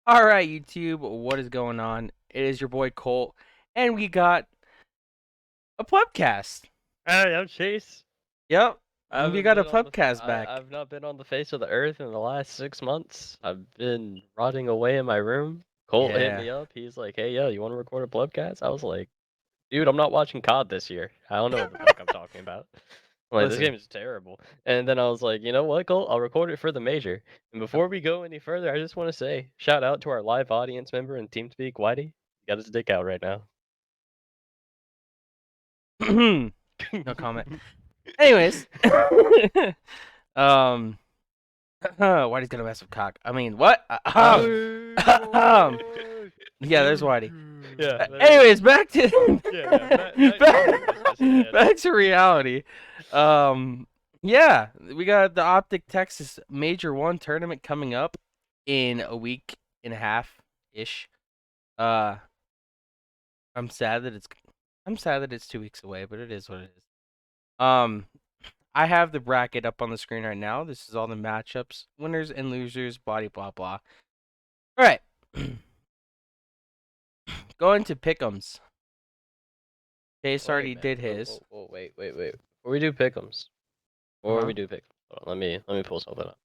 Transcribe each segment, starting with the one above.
All right, YouTube, what is going on? It is your boy Colt, and we got a plebcast. Hey, I'm Chase. Yep, I we haven't got a been on the plebcast I, back. I've not been on the face of the earth in the last 6 months. I've been rotting away in my room. Colt hit Yeah, me up. He's like, "Hey, yo, you want to record a podcast?" I was like, "Dude, I'm not watching COD this year. I don't know what the fuck I'm talking about. Like, this listen, game is terrible." And then I was like, "You know what, Colt? I'll record it for the major." And before we go any further, I just want to say, shout out to our live audience member in TeamSpeak, Whitey. He got his dick out right now. no comment. Anyways, um, Whitey's gonna mess with cock. I mean, what? Yeah, there's Whitey. Yeah, there he is. Anyways, back to Yeah. Back to business, man. back to reality. Um, yeah, we got the Optic Texas Major One tournament coming up in a week and a half ish. Uh, I'm sad that it's 2 weeks away, but it is what it is. Um, I have the bracket up on the screen right now. This is all the matchups, winners and losers, blah blah blah. All right, going to pick'ems. Chase Wait, already man. did his. Wait. Before we do pick'ems, Uh before huh. we do pick'ems, hold on, let me pull something up.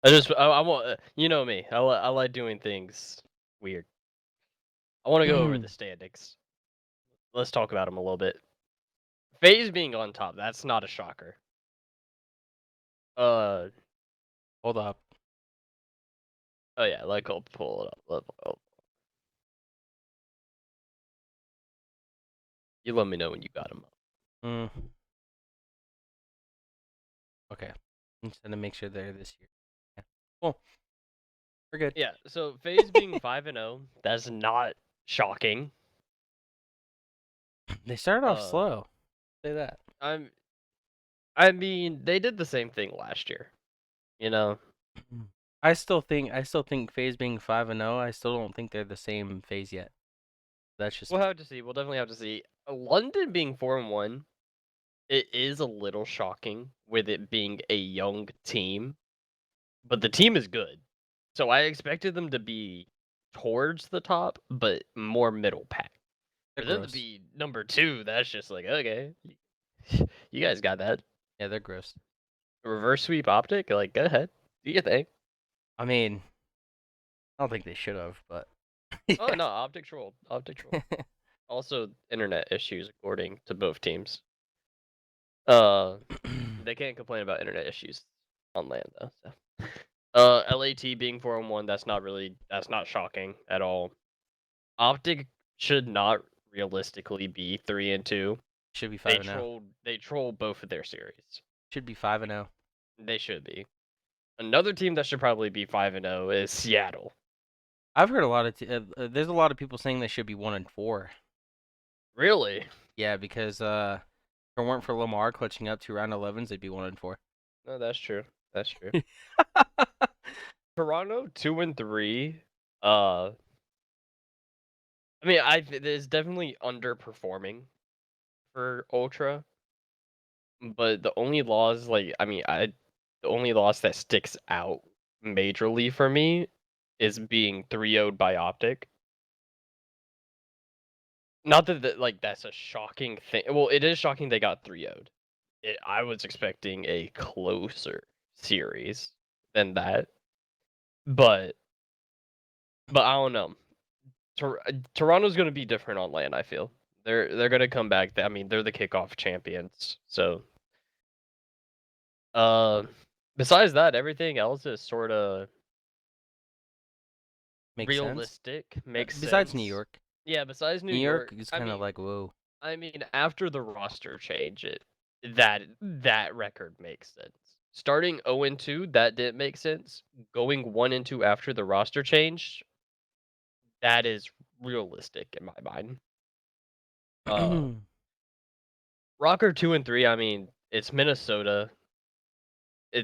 Something. I want you know me. I like doing things weird. I want to go over the standings. Let's talk about them a little bit. FaZe being on top, that's not a shocker. Uh Hold up. oh yeah, I'll pull it up. You let me know when you got them up. Mm, okay. I'm just gonna make sure they're this year. Yeah. Cool. We're good. Yeah, so FaZe being 5-0, that's not shocking. They started off Uh slow. Say that. I'm I mean, they did the same thing last year, you know? I still think FaZe being 5-0, I still don't think they're the same phase yet. That's just We'll me. have to see. We'll definitely have to see. London being 4-1, it is a little shocking with it being a young team, but the team is good. So I expected them to be towards the top, but more middle pack. They're For them to gross. be number 2, that's just like, okay, you guys got that. Yeah, they're gross. Reverse sweep optic, like, go ahead, do your thing. I mean, I don't think they should have, but Oh yeah. no, optic troll, optic troll. Also, internet issues according to both teams. Uh, they can't complain about internet issues on land though. So. LAT being 4-1, that's not shocking at all. Optic should not realistically be 3-2. Should be 5-0. They troll both of their series. Should be 5-0. They should be. Another team that should probably be 5-0 is Seattle. I've heard a lot of there's a lot of people saying they should be 1-4. Really? Yeah, because if it weren't for Lamar clutching up 2 round 11s, they'd be 1-4. No, that's true. That's true. Toronto 2-3. Uh, I mean, it's definitely underperforming for Ultra, but the only loss that sticks out majorly for me is being 3-0'd by Optic. Not that like that's a shocking thing. Well, it is shocking they got 3-0'd. I was expecting a closer series than that, but I don't know. Toronto's going to be different on land. I feel they're going to come back. I mean, they're the kickoff champions. So, uh, besides that, everything else is sort of Makes sense. realistic. Makes Besides New sense. York. Yeah. Besides New New York York, is kind of like, whoa. I mean, after the roster change, that record makes sense. Starting 0-2, that didn't make sense. Going 1-2 after the roster change, that is realistic in my mind. Uh, Rocker 2-3. I mean, it's Minnesota.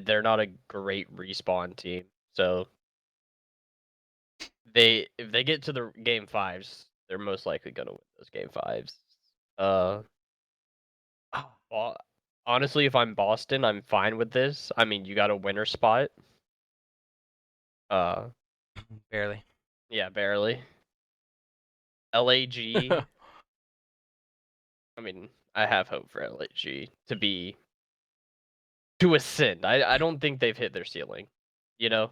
They're not a great respawn team, so if they get to the game fives, they're most likely gonna win those game fives. Uh, honestly, if I'm Boston, I'm fine with this. I mean, you got a winner spot. Uh, Barely. yeah, barely. LAG. I mean, I have hope for LAG to ascend. I don't think they've hit their ceiling. You know.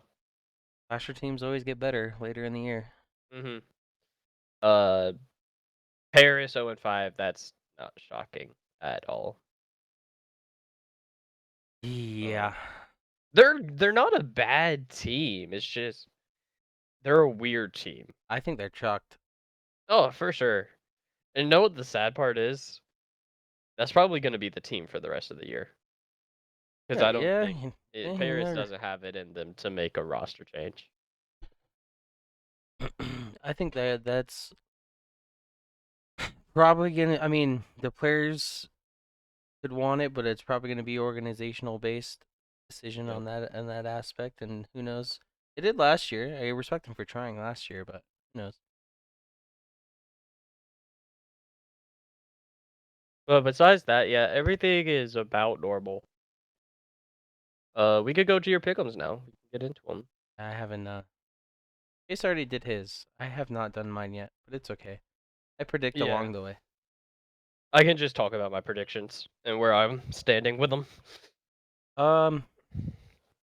Flasher teams always get better later in the year. Mhm. Uh, Paris 0-5. That's not shocking at all. Uh, Yeah. they're not a bad team. It's just they're a weird team. I think they're chucked. Oh, for sure. And know what the sad part is? That's probably going to be the team for the rest of the year. Because Yeah, I don't yeah. think Paris doesn't have it in them to make a roster change. I think that's probably gonna. I mean, the players could want it, but it's probably gonna be organizational based decision Yep. on that aspect. And who knows? They did last year. I respect them for trying last year, but who knows? But besides that, yeah, everything is about normal. We could go to your pick'ems now. We can get into them. I haven't. Chase already did his. I have not done mine yet, but it's okay. I predict Yeah. along the way. I can just talk about my predictions and where I'm standing with them. Um,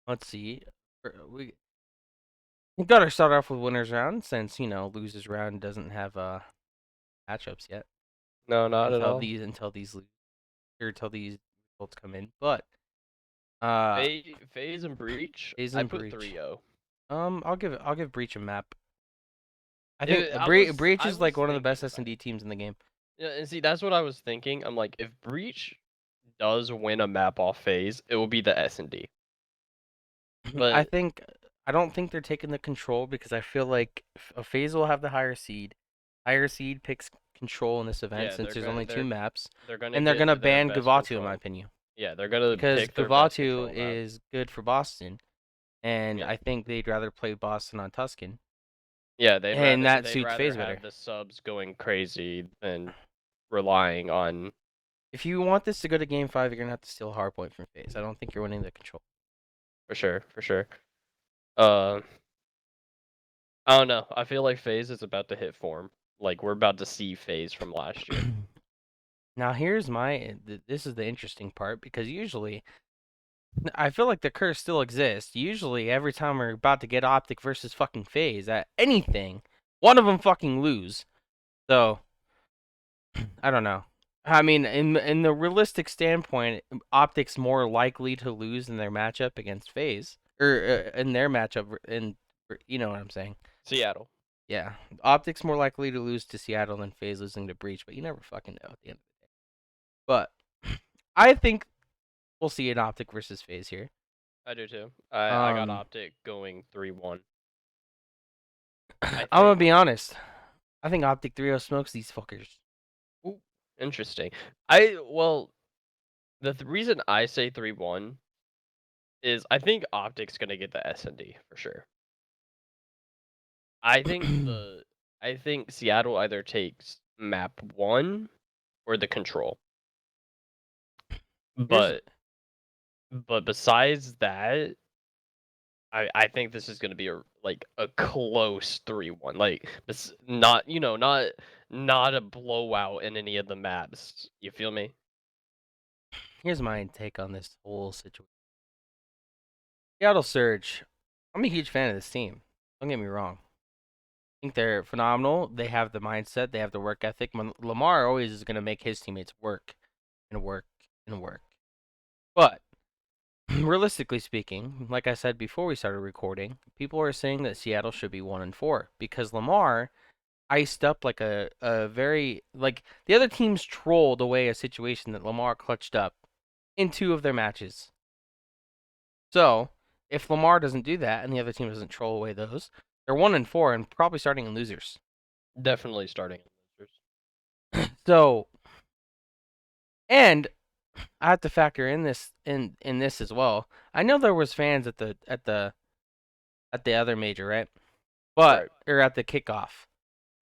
let's see. We got to start off with winners round since losers round doesn't have matchups yet No, not at all. until these or until these results come in. But uh, Phase and Breach, Phase I and put Breach. 3-0. I'll give Breach a map. I think It, I was Breach I is like was one of the thinking best S about and D it. teams in the game. Yeah, and see, that's what I was thinking. I'm like, if Breach does win a map off Phase, it will be the S&D. I But think I don't think they're taking the control because I feel like a Phase will have the higher seed. Higher seed picks control in this event yeah, since there's only two maps, they're gonna and they're get gonna their ban best Gavatu in my control. opinion Yeah, they're gonna because pick their best Gavatu control map. is good for Boston, and Yeah. I think they'd rather play Boston on Tuscan, Yeah, and that they'd suits rather FaZe better. have the subs going crazy than relying on If you want this to go to Game 5, you're gonna have to steal a hard point from FaZe. I don't think you're winning the control. for sure, for sure. Uh, I don't know. I feel like FaZe is about to hit form. Like we're about to see FaZe from last year. Now here's this is the interesting part because usually I feel like the curse still exists. Usually every time we're about to get Optic versus fucking FaZe at anything, one of them fucking lose. So I don't know. I mean, in the realistic standpoint, Optic's more likely to lose in their matchup against FaZe, or in their matchup, you know what I'm saying? Seattle. Yeah, Optic's more likely to lose to Seattle than FaZe losing to Breach, but you never fucking know at the end of the day. But I think we'll see an Optic versus FaZe here. I do too. I got Um, Optic going 3-1. I'm I gonna think. be honest. I think Optic 3-0 smokes these fuckers. Ooh, interesting. The reason I say 3-1 is I think Optic's gonna get the S&D for sure. I think the I think Seattle either takes map 1 or the control. Here's But besides that, I think this is gonna be a close 3-1. Like this not not a blowout in any of the maps. You feel me? here's my take on this whole situation. Seattle Surge. I'm a huge fan of this team. Don't get me wrong. I think they're phenomenal. They have the mindset. They have the work ethic. Lamar always is gonna make his teammates work and work and work. But realistically speaking, like I said before we started recording, people are saying that Seattle should be 1-4 because Lamar iced up like a very like the other teams trolled away a situation that Lamar clutched up in two of their matches. So if Lamar doesn't do that and the other team doesn't troll away those, they're 1-4 and probably starting in losers. Definitely starting in losers. So and I have to factor in this in this as well. I know there was fans at the other major, right? But Right. or at the kickoff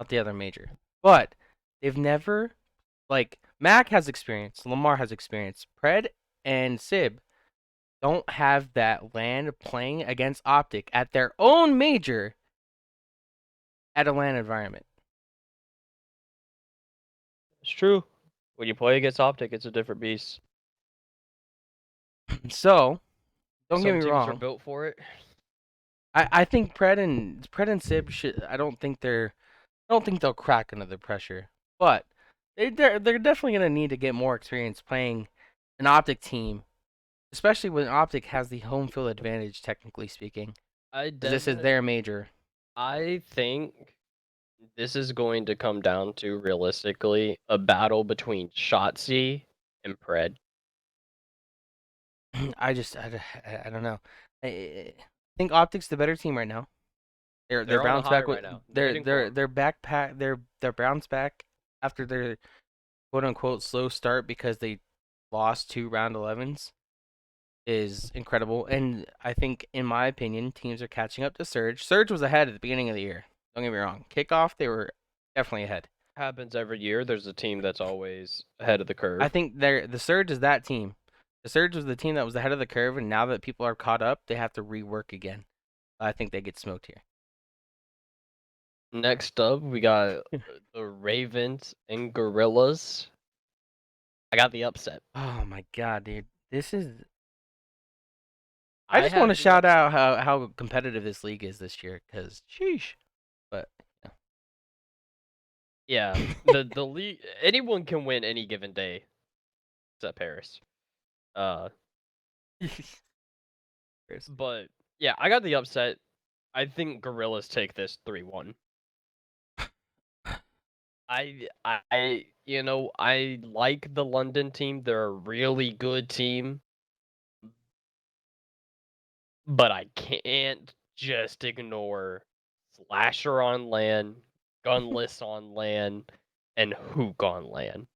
at the other major. But they've never like Mac has experience, Lamar has experience, Pred and Sib don't have that land playing against Optic at their own major at a land environment. It's true. When you play against Optic, it's a different beast. So, don't get Some me teams are wrong. built for it. I think Pred and Sib should. I don't think they'll crack under the pressure, but they're definitely gonna need to get more experience playing an Optic team, especially when Optic has the home field advantage, technically speaking, I because this is definitely, their major. I think this is going to come down to realistically a battle between Shotzi and Pred. I don't know. I think Optic's the better team right now. They're They're on a bounce high back with right now. They're hitting form. their backpack their bounce back after their quote unquote slow start because they lost 2 round 11s is incredible. And I think, in my opinion, teams are catching up to Surge. Surge was ahead at the beginning of the year. Don't get me wrong. Kickoff, they were definitely ahead. Happens every year. There's a team that's always ahead of the I curve. think the Surge is that team. The Surge was the team that was ahead of the curve, and now that people are caught up, they have to rework again. I think they get smoked Next up, we got here. the Ravens and Gorillas. I got the upset. Oh my god, dude. This is. I I just want to have the shout upset. out how competitive this league is this year, because sheesh. But, Yeah, the league. Anyone can win any given day, except Paris. Uh, but yeah, I got the upset. I think Gorillas take this 3-1. I like the London team. They're a really good team, but I can't just ignore Slasher on LAN, Gunless on LAN, and Hook on LAN.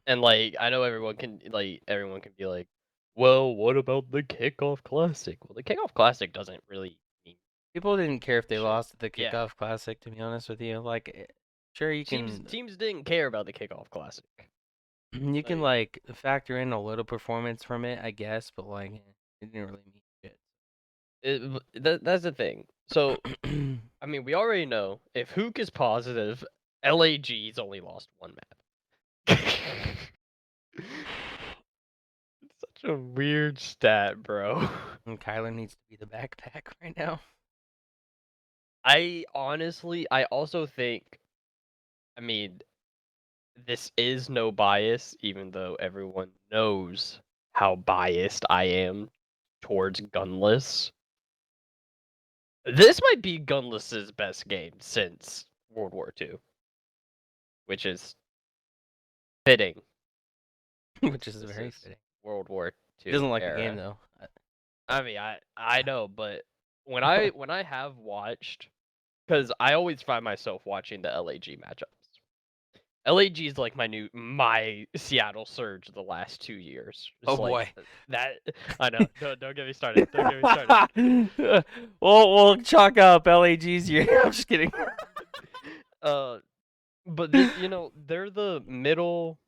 And like, I know everyone can be like, well, what about the Kickoff Classic? Well, the Kickoff Classic doesn't really mean People didn't care if they shit. lost at the Yeah, kickoff classic, to be honest with you. Like, sure you teams can teams didn't care about the Kickoff Classic. you can Like, like factor in a little performance from it, I guess, but like it didn't really mean that's the thing. So shit. I mean, we already know if Hook is positive, LAG's only lost one map. It's such a weird stat, bro. And Kyler needs to be the backpack right now. I also think, I mean, this is no bias, even though everyone knows how biased I am towards Gunless. This might be Gunless's best game since World War II, which is fitting. Which is This very is fitting. World War He II doesn't like the game era. though. I mean, I know, but when I have watched, because I always find myself watching the LAG matchups. LAG is like my Seattle Surge the last 2 years. Oh It's like boy. that. I know. Don't get me started. Don't get me started. We'll chalk up LAG's year. I'm just kidding. uh, but they're the middle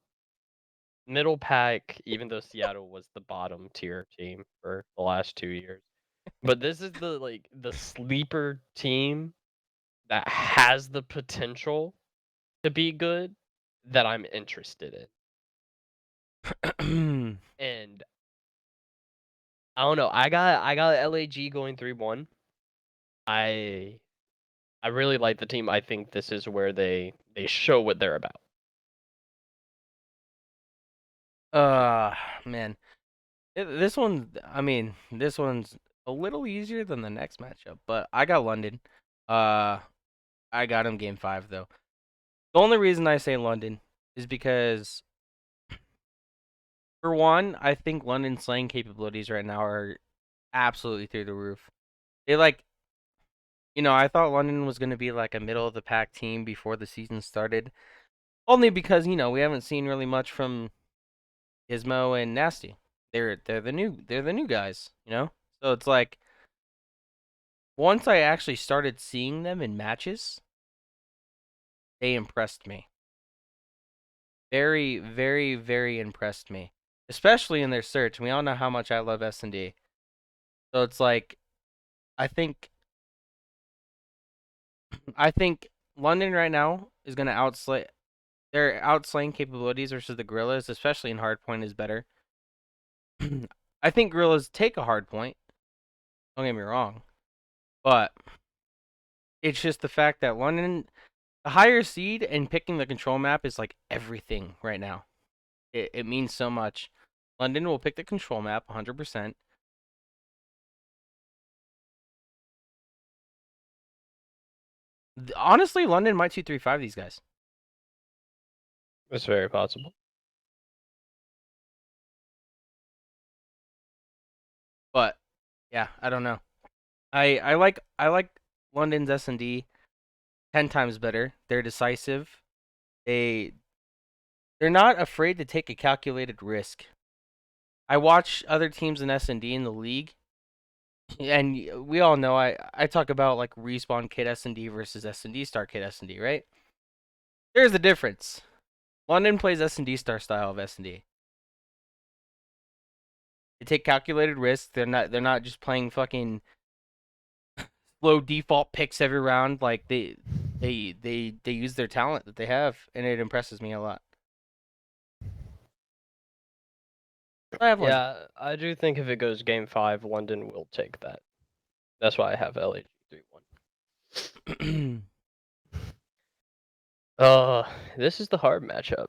pack, even though Seattle was the bottom tier team for the last 2 years. But this is the sleeper team that has the potential to be good that I'm interested in. And I don't know. I got LAG going 3-1. I I really like the team. I think this is where they show what they're about. uh Man. This one, I mean, this one's a little easier than the next matchup, but I got London. Uh, I got him game 5 though. The only reason I say London is because, for one, I think London's slaying capabilities right now are absolutely through the roof. They like, I thought London was gonna be like a middle of the pack team before the season started, only because we haven't seen really much from Gizmo and Nasty. They're the new guys. So it's like, once I actually started seeing them in matches, they impressed me. Very, very, very impressed me. especially in their search. We all know how much I love S&D. So it's like I think I think London right now is gonna outslay their outslaying capabilities versus the Gorillas, especially in hardpoint, is better. I think Gorillas take a hardpoint. Don't get me wrong, but it's just the fact that London, the higher seed and picking the control map is like everything right now. It means so much. London will pick the control map 100%. Honestly, London might 2-3-5 these guys. It's very possible. But yeah, I don't know. I like London's S&D 10 times better. They're decisive. They they're not afraid to take a calculated risk. I watch other teams in S&D in the league, and we all know I talk about like respawn kit S&D versus S&D star kit S&D, right? There's a difference. London plays S&D star style of S&D. They take calculated risks. They're not just playing fucking low default picks every round. Like they use their talent that they have, and it impresses me a lot. I have London. Yeah, I do think if it goes game 5, London will take that. That's why I have LA 3-1. This is the hard matchup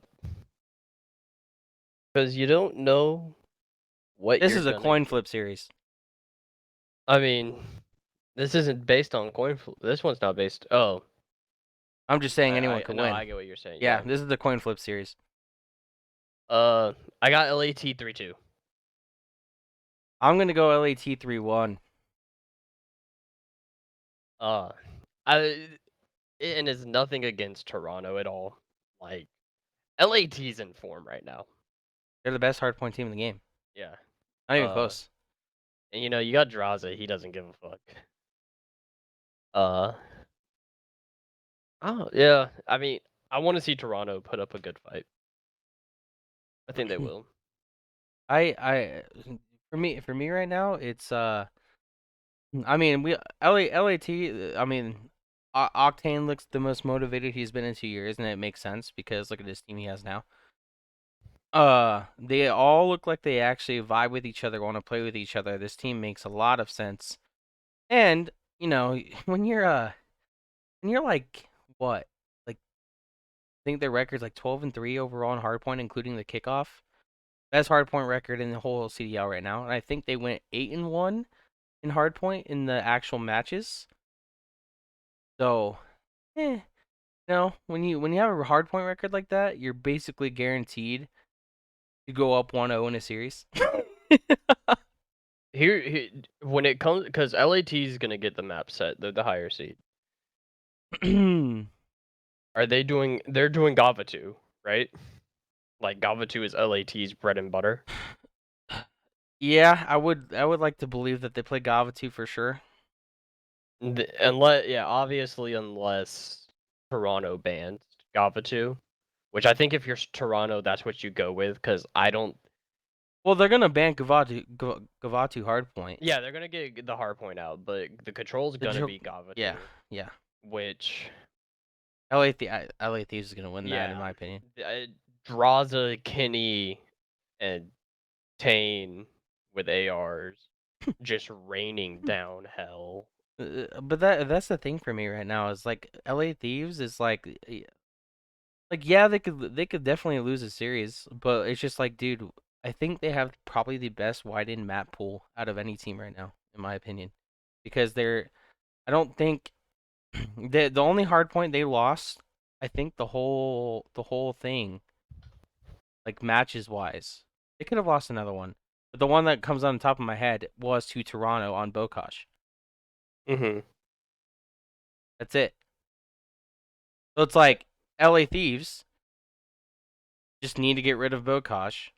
because you don't know what This you're is a gonna coin get. flip series. I mean, this isn't based on coin flip. This one's not based. Oh, I'm just saying anyone I could no, win. I get what you're saying. Yeah, Yeah. this is the coin flip series. I got LAT 3-2. I'm gonna go LAT 3-1. Uh, I and it's nothing against Toronto at all. Like LAT's in form right now. They're the best hardpoint team in the game. Yeah. Not even Uh, close. and you got Draza. He doesn't give a fuck. Uh, oh yeah. I mean, I want to see Toronto put up a good fight. I think they will. I for me right now, it's I mean we LAT. I mean Octane looks the most motivated he's been in 2 years, and it makes sense because look at this team he has now. They all look like they actually vibe with each other, want to play with each other. This team makes a lot of sense. And you know, when you're like what, like I think their record's like 12-3 overall in hardpoint, including the kickoff. Best hardpoint record in the whole CDL right now, and I think they went 8-1 in hardpoint in the actual matches. So, no, when you have a hardpoint record like that, you're basically guaranteed to go up 1-0 in a series. Here, when it comes, because LAT is gonna get the map set. They're the higher seed. Are they doing? They're doing Gava 2, right? Like Gava 2 is LAT's bread and butter. Yeah, I would like to believe that they play Gava 2 for sure. Unless, yeah, obviously, unless Toronto bans Gava 2, which I think if you're Toronto, that's what you go with. Because I don't. Well, they're gonna ban Gavatu hardpoint. Yeah, they're gonna get the hard point out, but the control's gonna be Gava 2, Yeah, yeah. which LA Thieves is gonna win that in yeah, my opinion. Draza, Kenny, and Tane with ARs just raining down hell. But that's the thing for me right now is like LA Thieves is like yeah, they could definitely lose a series, but it's just like dude, I think they have probably the best wide-in map pool out of any team right now in my opinion. Because I don't think the only hard point they lost, I think the whole thing like matches wise. They could have lost another one. But the one that comes on the top of my head was to Toronto on Bokash. Mm-hmm. That's it. So it's like LA Thieves just need to get rid of Bokash.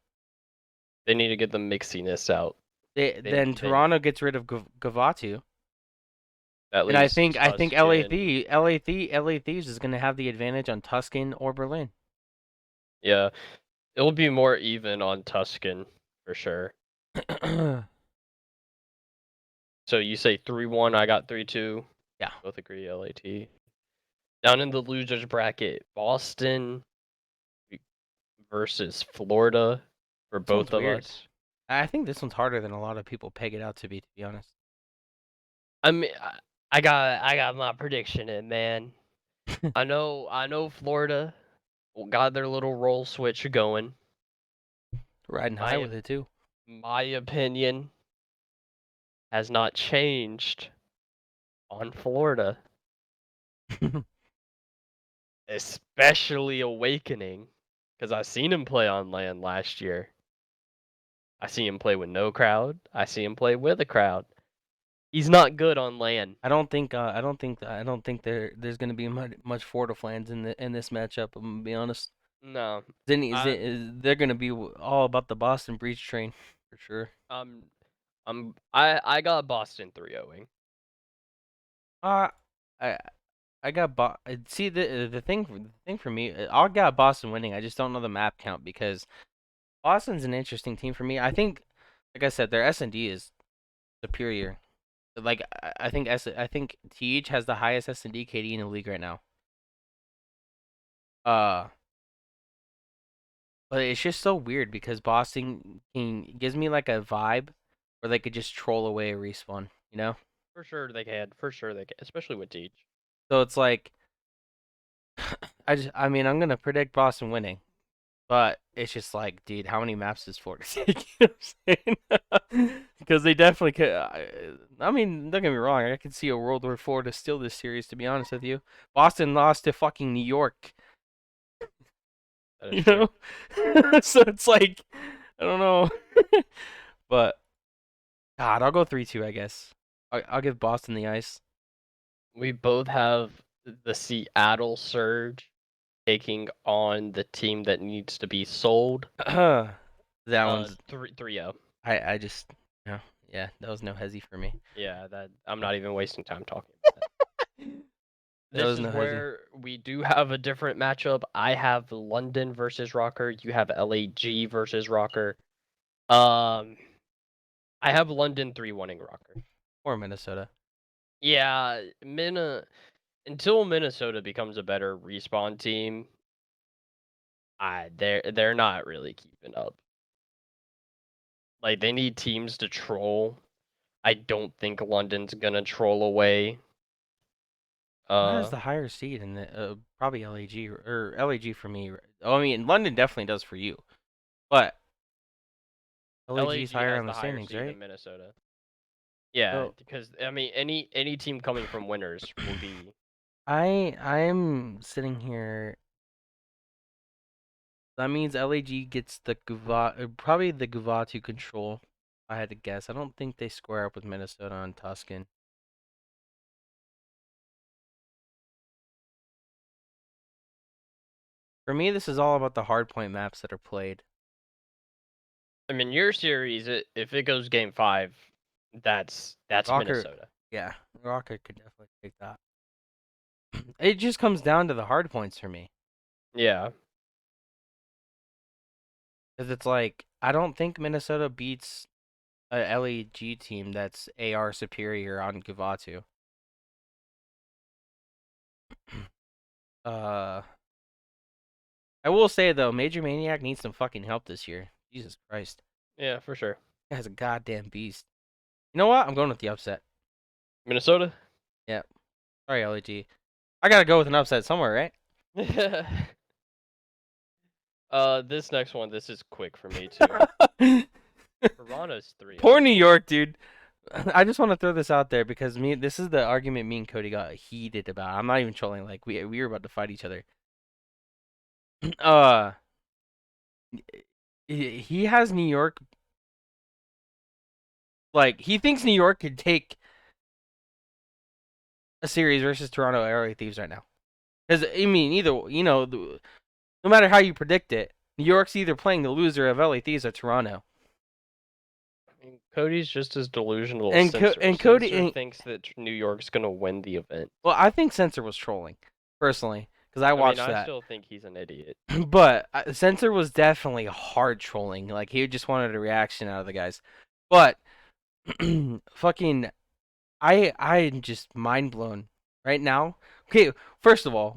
They need to get the mixiness out. Then They Toronto gets rid of Gavatu. at And I least think Tuscan. LA Thieves is gonna have the advantage on Tuscan or Berlin. Yeah. It'll be more even on Tuscan for sure. So you say 3-1, I got 3-2. Yeah, Both agree LAT. Down in the losers bracket, Boston versus Florida for this one's both of weird. us. I think this one's harder than a lot of people peg it out to be honest. I mean, I got my prediction in, man. I know Florida got their little roll switch going. Riding high My with it too. my opinion has not changed on Florida, especially Awakening, because I seen him play on land last year. I see him play with no crowd. I see him play with a crowd. He's not good on land. I don't think there's gonna be much Florida fans in this matchup. I'm gonna be honest. No, Then I they're gonna be all about the Boston Breach train for sure. um I got Boston 3-0ing. Uh, I I got see the thing for me, I got Boston winning. I just don't know the map count because Boston's an interesting team for me. I think, like I said, their S&D is superior. Like I think TH has the highest S&D KD in the league right now. Uh, but it's just so weird because gives me like a vibe where they could just troll away a respawn, you know? For sure they can. For sure they can, especially with Teach. So it's like I mean I'm gonna predict Boston winning. But it's just like, dude, how many maps does Florida take? You know what I'm saying? Because they definitely could. I mean, don't get me wrong. I could see a world where Florida steal this series. To be honest with you, Boston lost to fucking New York. That is You true. know, so it's like, I don't know. But God, I'll go 3-2. I guess I'll give Boston the ice. We both have the Seattle Surge taking on the team that needs to be sold. That one's 3-0. I just no, yeah, that was no hezzy for me. Yeah, that I'm not even wasting time talking about that. That This was is no hezzy. where we do have a different matchup. I have London versus Rocker. You have LAG versus Rocker. Um, I have London 3-1ing Rocker. Or Minnesota. Yeah, until Minnesota becomes a better respawn team, they're not really keeping up. Like they need teams to troll. I don't think London's gonna troll away. Who has Uh, the higher seed in the probably LAG or LAG for me. Oh, I mean London definitely does for you, but LAG is LAG higher has on the the higher standings, seed right? than Minnesota. Yeah, So because I mean any team coming from winners will be. I'm sitting here. That means LAG gets the probably the Guvatu control. I had to guess. I don't think they square up with Minnesota on Tuscan. For me, this is all about the hardpoint maps that are played. I mean your series, if it goes game 5, that's Rocker, Minnesota. yeah, Rocker could definitely take that. It just comes down to the hardpoints for me. Yeah, Because it's like, I don't think Minnesota beats a LAG team that's AR superior on Gavatu. uh, I will say though, Major Maniac needs some fucking help this year. Jesus Christ, yeah, for sure. that guy's a goddamn beast. You know what? I'm going with the upset. Minnesota. Yeah, sorry LAG. I gotta go with an upset somewhere, right? This next one, this is quick for me too. Toronto's 3-0. Poor New York, dude. I just want to throw this out there because this is the argument me and Cody got heated about. I'm not even trolling. Like we were about to fight each other. uh, he has New York. Like he thinks New York could take a series versus Toronto LA Thieves right now. Because I mean, either no matter how you predict it, New York's either playing the loser of LA Thieves or Toronto. I mean, Cody's just as delusional as And Censor. Cody, Censor thinks that New York's gonna win the event. well, I think Censor was trolling personally because I I mean, watched I that. still think he's an idiot. But Censor was definitely hard trolling. Like he just wanted a reaction out of the guys. But fucking, I'm just mind blown right now. Okay, first of all,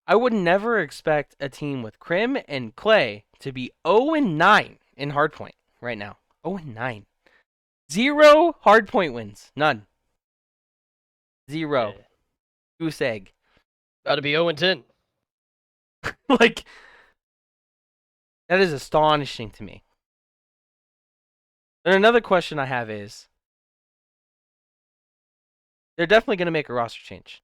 I would never expect a team with Crim and Clay to be 0-9 in hardpoint right now. 0-9. Zero hardpoint wins. None. Zero. Yeah. Goose egg. Got to be 0-10. Like, that is astonishing to me. And another question I have is, they're definitely going to make a roster change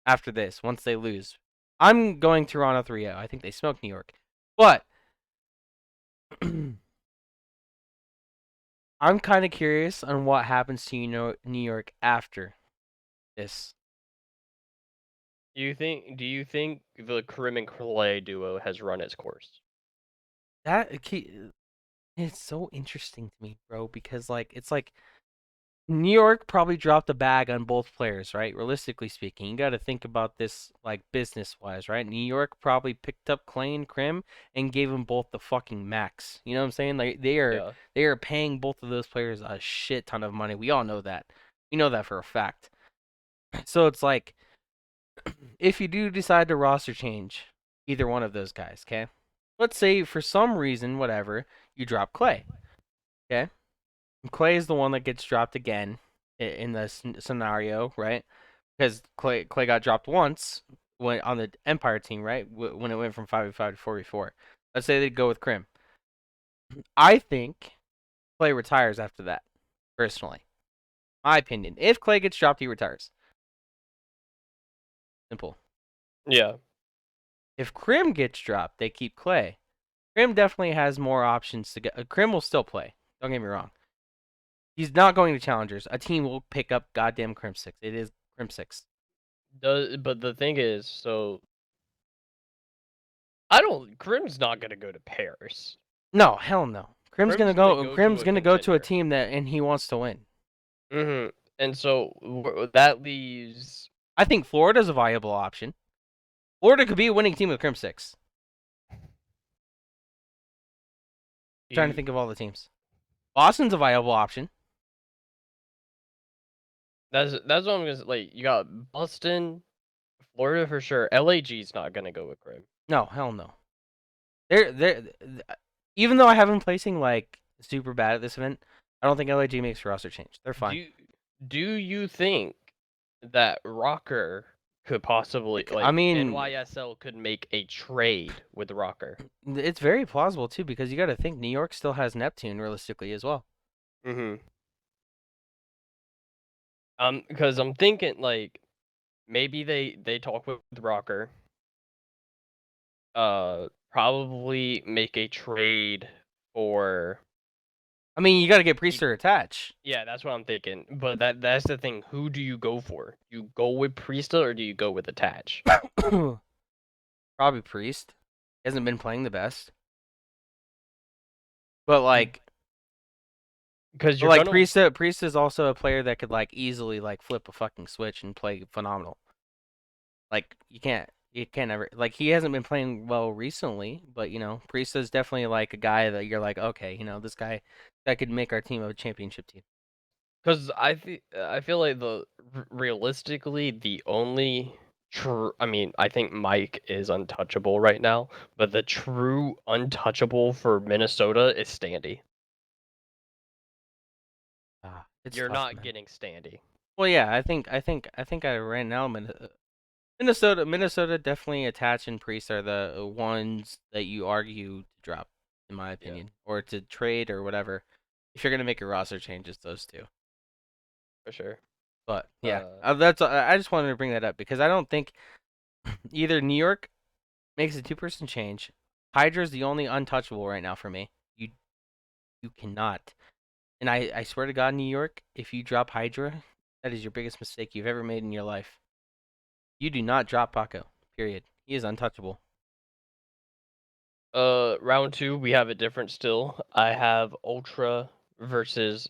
after this once they lose. I'm going Toronto 3-0. I think they smoked New York. But I'm kind of curious on what happens to New York after this. Do you think the Krim and Clay duo has run its course? It's so interesting to me, bro, because it's like New York probably dropped a bag on both players, right? Realistically speaking, you got to think about this like business wise, right? New York probably picked up Clay and Krim and gave them both the fucking max. You know what I'm saying? Like Yeah. they are paying both of those players a shit ton of money. We all know that. We know that for a fact. So it's like if you do decide to roster change either one of those guys, okay? Let's say for some reason, whatever, you drop Clay, okay? Clay is the one that gets dropped again in this scenario, right? Because Clay got dropped once when on the Empire team, right? When it went from 5v5 to 4v4. Let's say they go with Krim. I think Clay retires after that, personally. My opinion. If Clay gets dropped, he retires. Simple. Yeah. If Krim gets dropped, they keep Clay. Krim definitely has more options to get. Krim will still play. Don't get me wrong. He's not going to challengers. A team will pick up goddamn Crim 6. It is Crim 6. But the thing is, so Krim's not gonna go to Paris. No, hell no. Krim's gonna go to Krim's a gonna go to a contender. team that and he wants to win. And so that leaves. I think Florida's a viable option. Florida could be a winning team with Crim 6. Trying to You, think of all the teams. Boston's a viable option. that's what I'm gonna like. You got Boston, Florida for sure. LAG's not gonna go with Krim. No, hell no. They're even though I have them placing like super bad at this event, I don't think LAG makes a roster change. They're fine. Do you think that Rocker could possibly I like mean, NYSL could make a trade with Rocker? it's very plausible too because you got to think New York still has Neptune realistically as well. Because I'm thinking like maybe they talk with Rocker. Probably make a trade for. I mean, you got to get Priest to attach. Yeah, that's what I'm thinking. But that's the thing. Who do you go for? You go with Priesta or do you go with Attach? Probably Priest. He hasn't been playing the best. But like Because But you're like gonna. Priest is also a player that could like easily like flip a fucking switch and play phenomenal. Like you can't ever like he hasn't been playing well recently, but Priest is definitely like a guy that you're like, okay, this guy that could make our team a championship team. Because I feel like realistically the only true. I mean, I think Mike is untouchable right now, but the true untouchable for Minnesota is Standy. It's You're tough, not man. getting Standy. Well, yeah, I think I ran now Minnesota definitely Attach and Priest are the ones that you argue to drop, in my Yeah, opinion, or to trade or whatever. If you're gonna make a roster change, it's those two. for sure. But yeah, Uh, I just wanted to bring that up because I don't think either New York makes a two-person change. Hydra's the only untouchable right now for me. You cannot. And I swear to God, New York, if you drop Hydra, that is your biggest mistake you've ever made in your life. You do not drop Paco. Period. He is untouchable. round two we have it different still. I have Ultra versus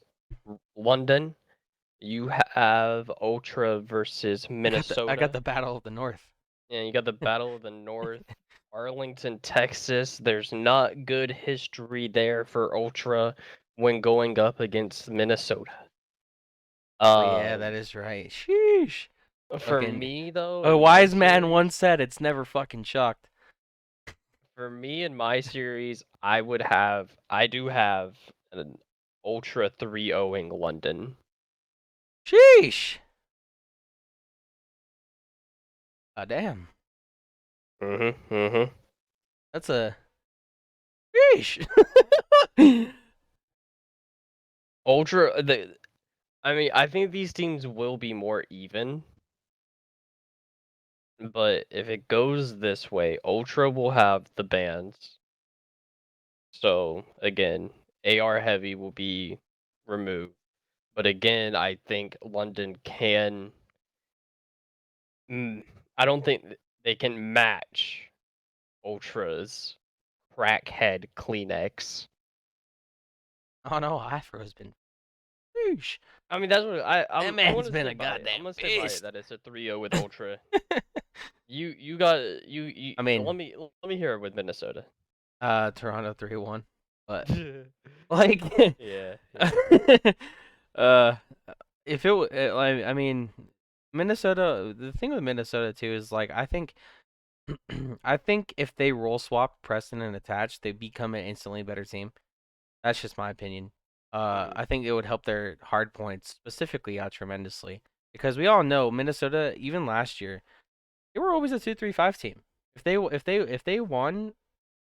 London. You have Ultra versus I got Minnesota. the Battle of the North. And you got the Battle of the North, Arlington, Texas. There's not good history there for Ultra when going up against Minnesota. Oh yeah, that is right. Sheesh. For Fucking me though, a in my wise man series, once said, "It's never fucking shocked." I do have an Ultra 3-0ing London. Sheesh. Ah, damn. Mm-hmm. That's a sheesh. I think these teams will be more even, but if it goes this way, Ultra will have the bans. So again, AR heavy will be removed. But again, I think London can. I don't think they can match Ultra's crackhead Kleenex. Oh no, Afro's been sheesh. I mean, that's what That I'm man's gonna been stay a by it. I'm goddamn gonna stay by it beast. that it's a 3-0 with Ultra. You got you. I mean, Let me hear it with Minnesota. Toronto 3-1, but like, Yeah. uh, if I mean, Minnesota. The thing with Minnesota too is like I think, I think if they role swap Preston and Attach, they become an instantly better team. That's just my opinion. Mhm. I think it would help their hard points specifically out tremendously because we all know Minnesota even last year they were always a 2-3-5 team. If they won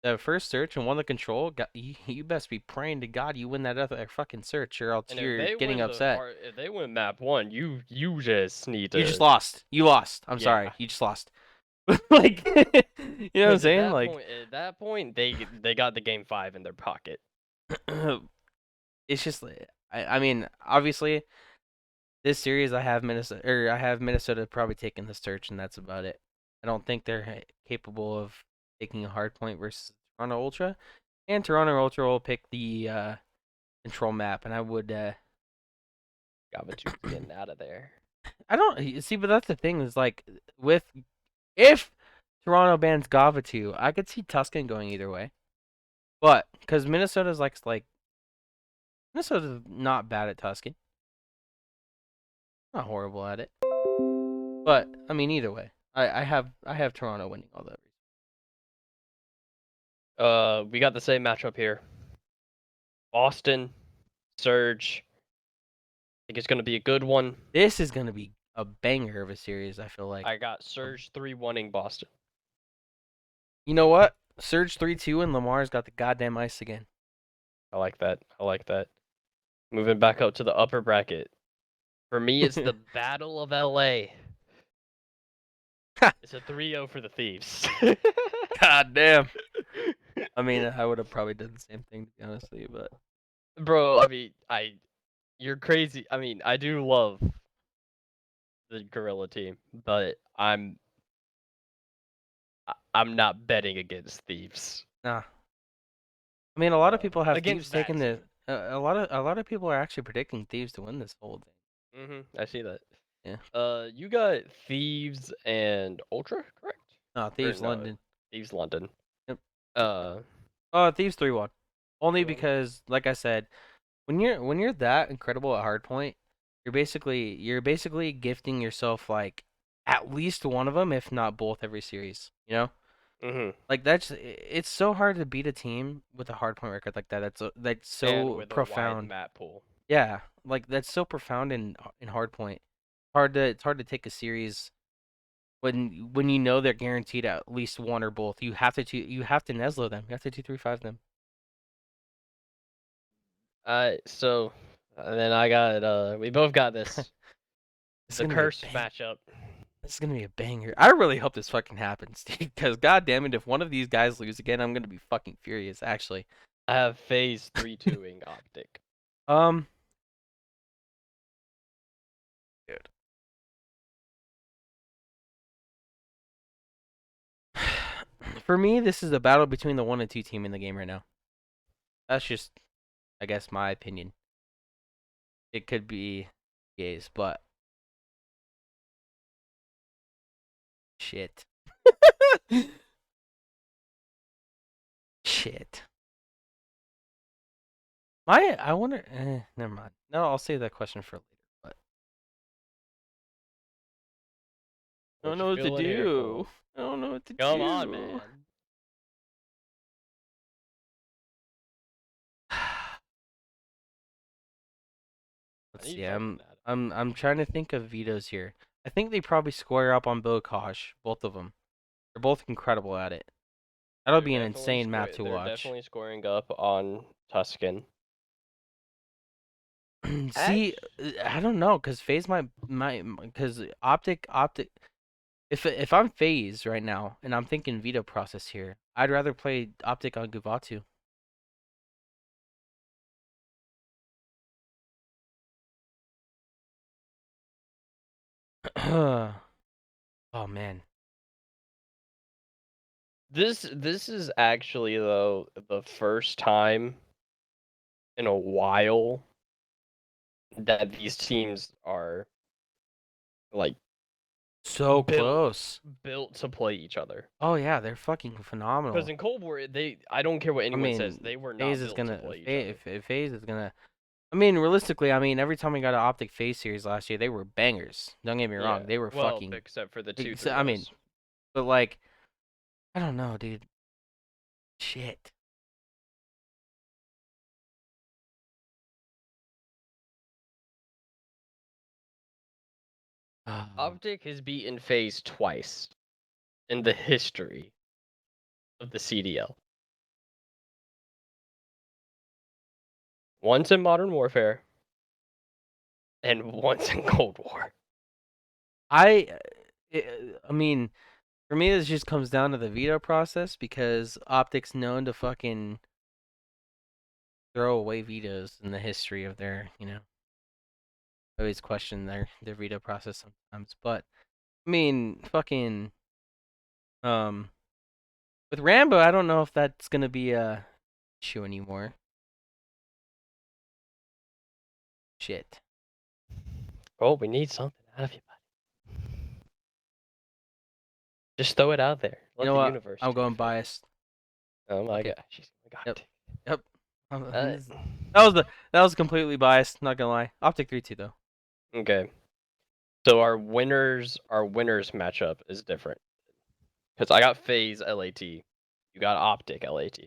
the first search and won the control, you best be praying to God you win that other fucking search, or else And you're getting upset. if they win map 1, you just need You just to lost. You lost. I'm yeah. sorry. You just lost. Like, you know what I'm Because saying? Like, at that point, they got the game 5 in their pocket. it's just, I mean, obviously, this series I have Minnesota probably taking the search, and that's about it. I don't think they're capable of taking a hard point versus Toronto Ultra, and Toronto Ultra will pick the control map, and I would. Gavatude's getting out of there. I don't see, but that's the thing is like with if Toronto bans Gavatu, I could see Tuscan going either way, but because Minnesota's like Minnesota's not bad at Tuscan, not horrible at it, but I mean either way, I have Toronto winning all that. We got the same matchup here. Boston, Surge. I think it's gonna be a good one. This is gonna be a banger of a series. I feel like. I got Surge 3-1ing Boston. You know what? Surge 3-2 and Lamar's got the goddamn ice again. I like that. I like that. Moving back up to the upper bracket. For me, it's the Battle of LA. It's a 3-0 for the Thieves. God damn. I mean, I would have probably done the same thing to be honest with you, but Bro, I mean, you're crazy. I mean, I do love the Gorilla team, but I'm not betting against Thieves. nah. I mean, a lot of Uh, people have Thieves against that taking the. team. A lot of people are actually predicting Thieves to win this whole thing. I see that. Yeah. You got Thieves and Ultra, correct? No, Or Thieves no, London. Thieves London. Yep. Uh, Thieves 3-1. Only 3-1. because, like I said, when you're that incredible at hardpoint, you're basically gifting yourself like at least one of them, if not both, every series. You know. Mhm. Like it's so hard to beat a team with a hardpoint record like that. That's And so with a wide profound. map pool. Yeah, like that's so profound in hardpoint. It's hard to take a series when you know they're guaranteed at least one or both. You have to Neslo them. You have to 2-3-5 them. So then I got we both got this This is the gonna be a curse bang. matchup. This is gonna be a banger. I really hope this fucking happens, dude. Because god damn it, if one of these guys lose again, I'm gonna be fucking furious. Actually, I have phase 3-2ing Optic. um, dude. For me, this is a battle between the 1 and 2 team in the game right now. That's just, I guess, my opinion. It could be gays, but shit. Shit. I wonder. Never mind. No, I'll save that question for later. But I don't What you know what to feeling here, do. Cole? I don't know what to Come on, do. man. I Let's need see. something out of I'm trying to think of vetoes here. I think they probably square up on Bokosh, both of them. They're both incredible at it. That'll be an insane map to They're watch. definitely scoring up on Tuscan. See, Ash? I don't know, cause Phase cause Optic. If I'm Phase right now and I'm thinking veto process here, I'd rather play Optic on Guvatu. Oh man. This is actually though the first time in a while that these teams are like So built close. built to play each other. Oh yeah, they're fucking Because phenomenal. in Cold War, I don't care what I anyone says, mean, they were Phase not is built to gonna play each other. Phase is gonna. I mean, realistically, I mean, every time we got an Optic Phase series last year, they were bangers. Don't get me Yeah. wrong, they were Well, fucking. except for the 2-3 I mean, Os. but like, I don't know, dude. Shit. Oh. Optic has beaten FaZe twice in the history of the CDL. Once in Modern Warfare and once in Cold War. I, I mean, for me, this just comes down to the veto process because Optic's known to fucking throw away vetoes in the history of their. I always question their veto process sometimes, but I mean, fucking, um, with Rambo, I don't know if that's gonna be a issue anymore. Shit. Oh, we need something out of you, buddy. Just throw it out there. You Let know the what? universe I'm do going it for you. biased. Oh my Fuck it. gosh. Oh my Yep. god. Yep. Uh, That was completely biased. Not gonna lie. Optic 3-2 though. okay. So our winners matchup is different. Because I got FaZe LAT. You got Optic LAT.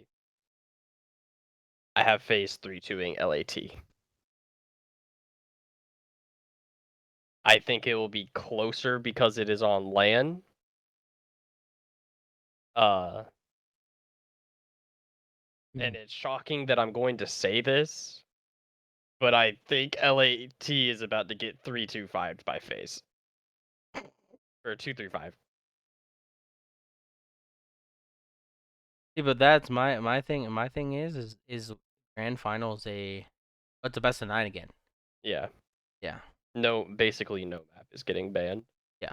I have FaZe 3-2ing LAT. I think it will be closer because it is on LAN. Uh, and it's shocking that I'm going to say this, but I think LAT is about to get 3-2-5'd by FaZe. Or 2-3-5. Yeah, but that's my thing. My thing is grand finals a. It's a best of 9 again. Yeah. Yeah. No, basically no map is getting banned. Yeah.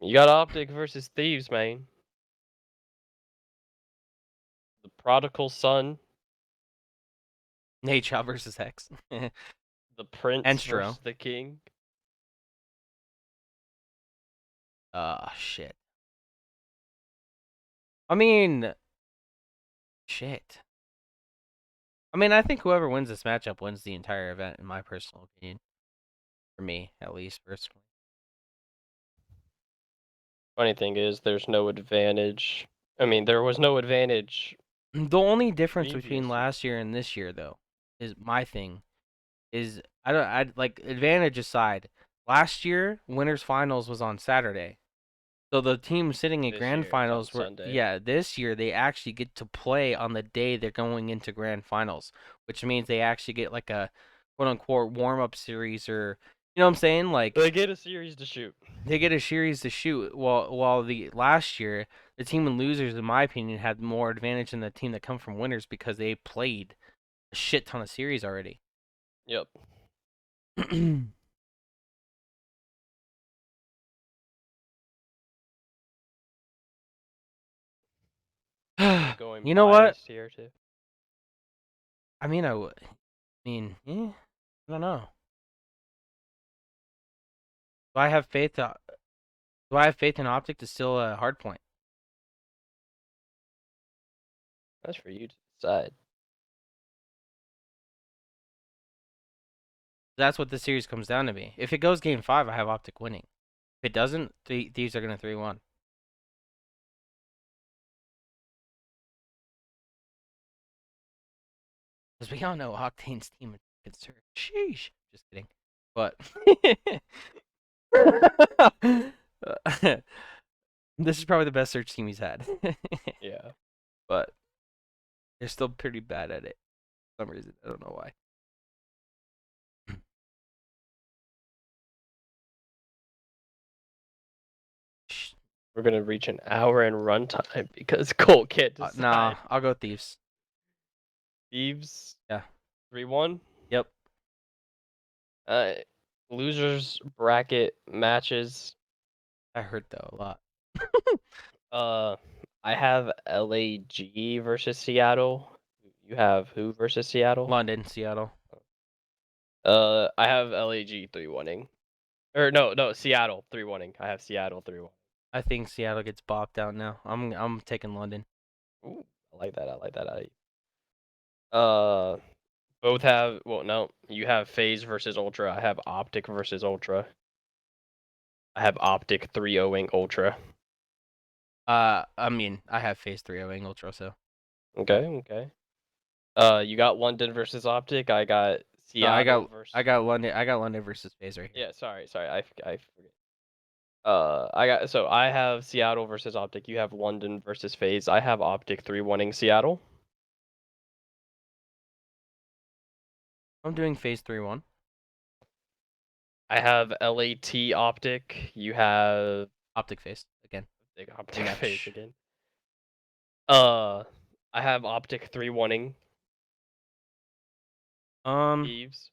You got Optic versus Thieves, man. The prodigal son, Nate Shaw versus Hex. the prince Enstro. versus the king. Shit. I mean, shit. I mean, I think whoever wins this matchup wins the entire event, in my personal opinion. For me, at least, personally. Funny thing is, there's no advantage. I mean, there was no advantage The only difference between previous year. last year and this year, though, is my thing. Is I like advantage aside. Last year, winners finals was on Saturday. So the team sitting at This grand year, it's on finals Sunday. this year they actually get to play on the day they're going into grand finals, which means they actually get like a quote unquote warm up series or you know what I'm saying? Like They get a series to shoot. they get a series to shoot while the last year the team and losers in my opinion had more advantage than the team that come from winners because they played a shit ton of series already. Yep. Are we going You know what? biased here too? I mean I would. I mean, I don't know. Do I have faith? Do I have faith in Optic to steal a hard point? That's for you to decide. That's what the series comes down to me. If it goes game 5, I have Optic winning. If it doesn't, Thieves are gonna 3-1. Because we all know Octane's team is concerned. Sheesh. Just kidding. But this is probably the best search team he's had. Yeah. But they're still pretty bad at it for some reason. I don't know why. We're gonna reach an hour in runtime because Colt can't decide. Nah, I'll go Thieves. Thieves. Yeah. 3-1. Yep. Losers bracket matches. That hurt though a lot. I have LAG versus Seattle. You have who versus Seattle? London, Seattle. I have LAG 3-1ing. Or no, Seattle 3-1ing. I have Seattle 3-1. I think Seattle gets bopped out now. I'm taking London. Ooh, I like that. I like that. Both have. Well, no, you have Phase versus Ultra. I have Optic versus Ultra. I have Optic 3-0ing Ultra. I mean, I have Phase 3 of Ultra, so. Okay. You got London versus Optic. I got No, Seattle versus. I got London versus Phase right here. Yeah, sorry. I forget. I have Seattle versus Optic. You have London versus Phase. I have Optic 3-1ing Seattle. I'm doing Phase 3-1. I have LAT Optic. You have Optic Phase again. Optic Rematch. Phase again. I have Optic 3-1ing Thieves,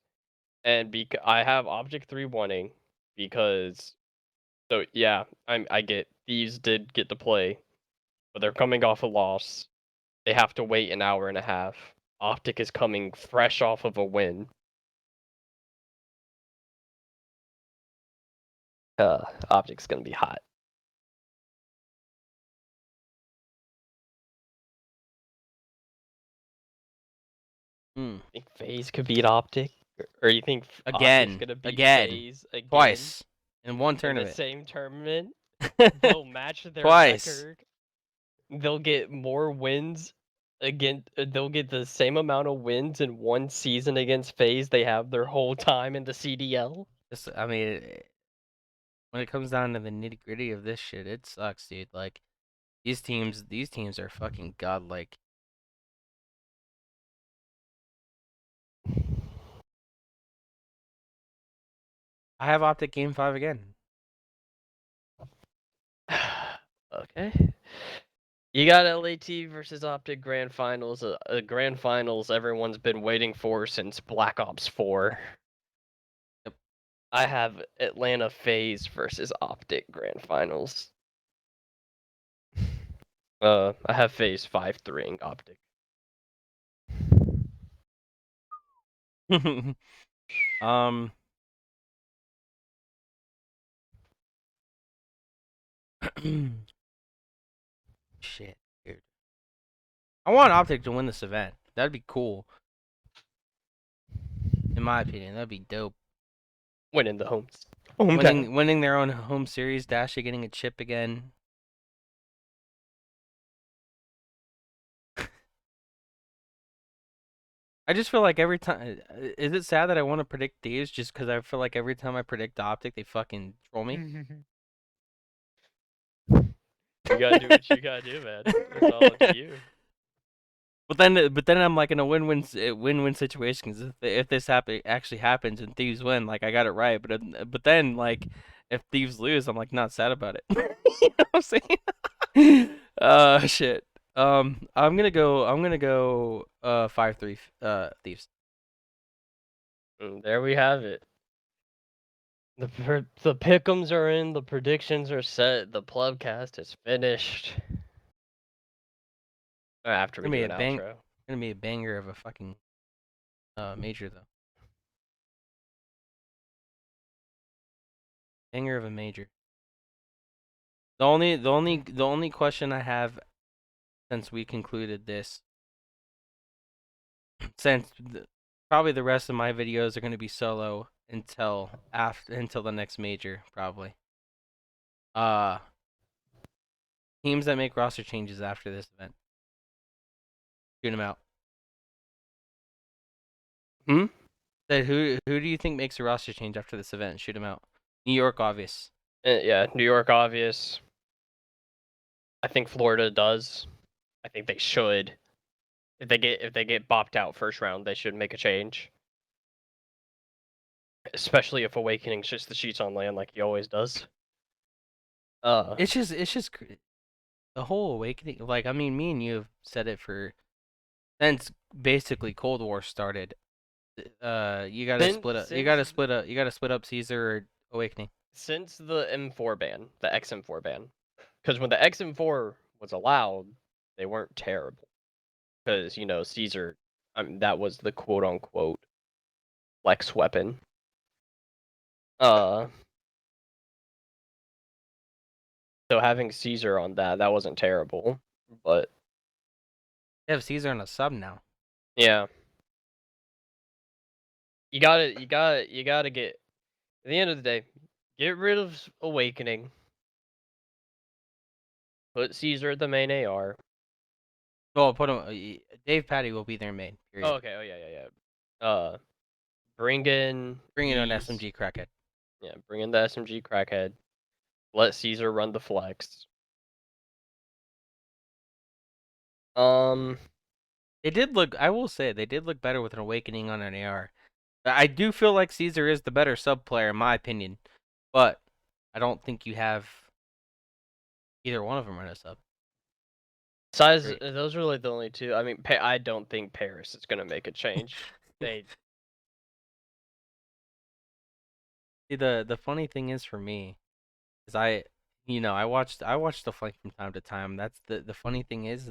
and I have Optic 3-1ing because. So yeah, I get Thieves did get to play, but they're coming off a loss. They have to wait an hour and a half. Optic is coming fresh off of a win. Optic's gonna be hot. Think FaZe could beat Optic, or you think Optic's gonna beat FaZe again? Twice in one In the tournament. same tournament? They'll match their Twice. record. They'll get more wins again. They'll get the same amount of wins in one season against FaZe they have their whole time in the CDL. I mean, when it comes down to the nitty gritty of this shit, it sucks, dude. Like these teams are fucking godlike. I have Optic Game 5 again. Okay. You got LAT versus Optic Grand Finals, a Grand Finals everyone's been waiting for since Black Ops 4. Yep. I have Atlanta FaZe versus Optic Grand Finals. I have FaZe 5-3ing Optic. Shit, dude. I want Optic to win this event. That'd be cool. In my opinion, that'd be dope. Winning the home Winning their own home series, Dasha getting a chip again. I just feel like every time. Is it sad that I want to predict these just because I feel like every time I predict Optic, they fucking troll me? You gotta do what you gotta do, man. It's all up to you. But then I'm like in a win-win situation because if this actually happens and Thieves win, like I got it right. But then like if Thieves lose, I'm like not sad about it. You know what I'm saying? Shit. I'm gonna go 5-3 Thieves. And there we have it. The pick'ems are in, the predictions are set, the plebcast is finished. After we do an outro. Gonna be a banger of a fucking major though. Banger of a major. The only question I have since we concluded this, since probably the rest of my videos are going to be solo until the next major probably. Uh, Teams that make roster changes after this event, shoot them out. Hmm. Said who do you think makes a roster change after this event? Shoot them out. New York, obvious. Yeah, New York, obvious. I think Florida does. I think they should. If they get bopped out first round, they should make a change. Especially if Awakening's just the sheets on land like he always does. It's just the whole awakening. Like I mean, me and you have said it for since basically Cold War started. You gotta split up. You gotta split up. You gotta split up Caesar or Awakening. Since the M4 ban, the XM4 ban, because when the XM4 was allowed, they weren't terrible. Because Caesar, I mean, that was the quote unquote flex weapon. Uh, so having Caesar on that wasn't terrible, but They have Caesar on a sub now. yeah, you gotta get. At the end of the day, get rid of Awakening. Put Caesar at the main AR. Well, put him. Dave Patty will be their main. Period. Oh, okay. Oh, yeah. Bring in Bring in an these. SMG crackhead. Yeah, bring in the SMG crackhead. Let Caesar run the flex. Um, They did look. I will say they did look better with an Awakening on an AR. I do feel like Caesar is the better sub player in my opinion, but I don't think you have either one of them run a sub. size. Great. Those are like the only two. I mean, I don't think Paris is gonna make a change. They. See, the funny thing is for me is I watched the flank from time to time. That's the funny thing is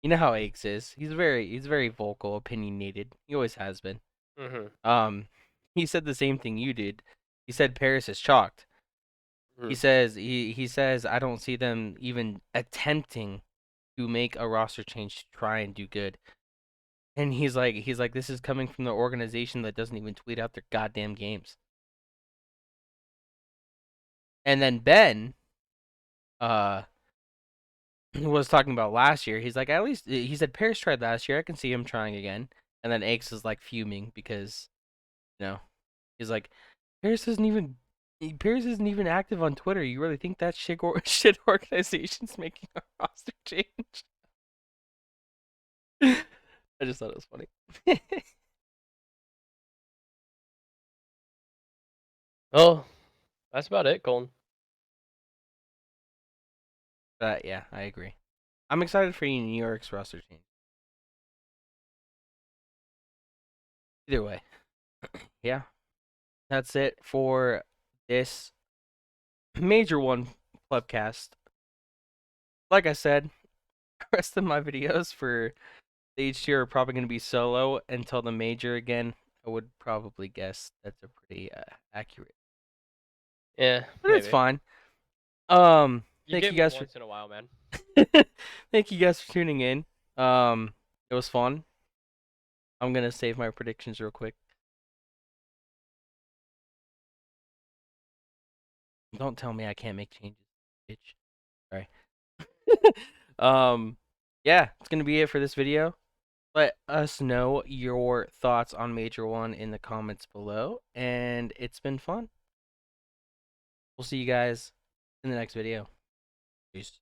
you know how Aches is. He's very vocal, opinionated. He always has been. Mm-hmm. He said the same thing you did. He said Paris is chalked. He says he says I don't see them even attempting to make a roster change to try and do good. And he's like this is coming from the organization that doesn't even tweet out their goddamn games. And then Ben uh was talking about last year. He's like at least he said Paris tried last year. I can see him trying again. And then Aches is like fuming because he's like Paris isn't even active on Twitter. You really think that shit organization's making a roster change? I just thought it was funny. Oh, that's about it, Colin. But yeah, I agree. I'm excited for New York's roster change. Either way, yeah, that's it for this major one plebcast. Like I said, the rest of my videos for the HT are probably going to be solo until the major again. I would probably guess that's a pretty accurate, Yeah, but it's maybe. fine. You Thank get you me guys once in a while, man. thank you guys for tuning in. It was fun. I'm gonna save my predictions real quick. Don't tell me I can't make changes, bitch. Sorry. um, yeah, it's gonna be it for this video. Let us know your thoughts on Major One in the comments below, and it's been fun. We'll see you guys in the next video. Peace.